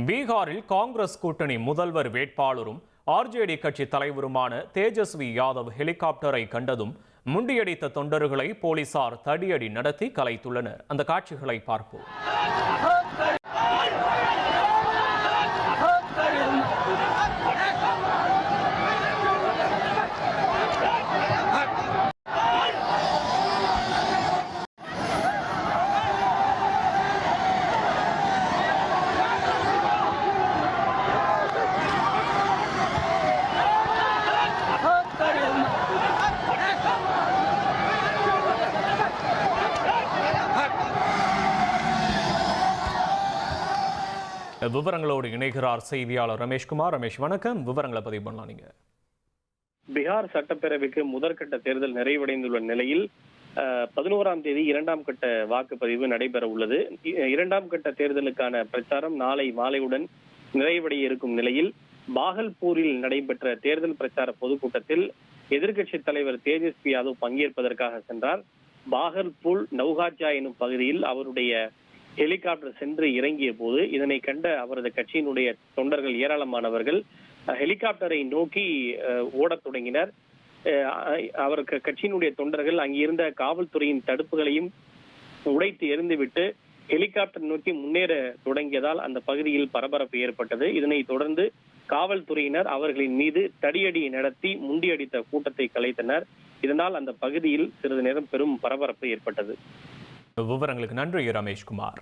பீகாரில் காங்கிரஸ் கூட்டணி முதல்வர் வேட்பாளரும் ஆர்ஜேடி கட்சி தலைவருமான தேஜஸ்வி யாதவ் ஹெலிகாப்டரை கண்டதும் முண்டியடித்த தொண்டர்களை போலீசார் தடியடி நடத்தி கலைத்துள்ளனர். அந்த காட்சிகளை பார்ப்போம். விவரங்களோடு இணைகிறார் செய்தியாளர் ரமேஷ்குமார். ரமேஷ், வணக்கம். விவரங்களை பதிவு பண்ணலாம். நீங்க பீகார் சட்டப்பேரவைக்கு முதற்கட்ட தேர்தல் நிறைவடைந்துள்ள நிலையில் 11ஆம் தேதி 2ஆம் கட்ட வாக்குப்பதிவு நடைபெற உள்ளது. 2ஆம் கட்ட தேர்தலுக்கான பிரச்சாரம் நாளை மாலையுடன் நிறைவடைய இருக்கும் நிலையில் பாகல்பூரில் நடைபெற்ற தேர்தல் பிரச்சார பொதுக்கூட்டத்தில் எதிர்க்கட்சி தலைவர் தேஜஸ்வி யாதவ் பங்கேற்பதற்காக சென்றார். பாகல்பூர் நௌகாஜா எனும் பகுதியில் அவருடைய ஹெலிகாப்டர் சென்று இறங்கிய போது இதனை கண்ட அவரது கட்சியினுடைய தொண்டர்கள் ஏராளமானவர்கள் ஹெலிகாப்டரை நோக்கி ஓடத் தொடங்கினர். அவருக்கு கட்சியினுடைய தொண்டர்கள் அங்கிருந்த காவல்துறையின் தடுப்புகளையும் உடைத்து எறிந்துவிட்டு ஹெலிகாப்டர் நோக்கி முன்னேற தொடங்கியதால் அந்த பகுதியில் பரபரப்பு ஏற்பட்டது. இதனை தொடர்ந்து காவல்துறையினர் அவர்களின் மீது தடியடி நடத்தி முண்டியடித்த கூட்டத்தை கலைத்தனர். இதனால் அந்த பகுதியில் சிறிது நேரம் பெரும் பரபரப்பு ஏற்பட்டது. விவரங்களுக்கு நன்றி ரமேஷ்குமார்.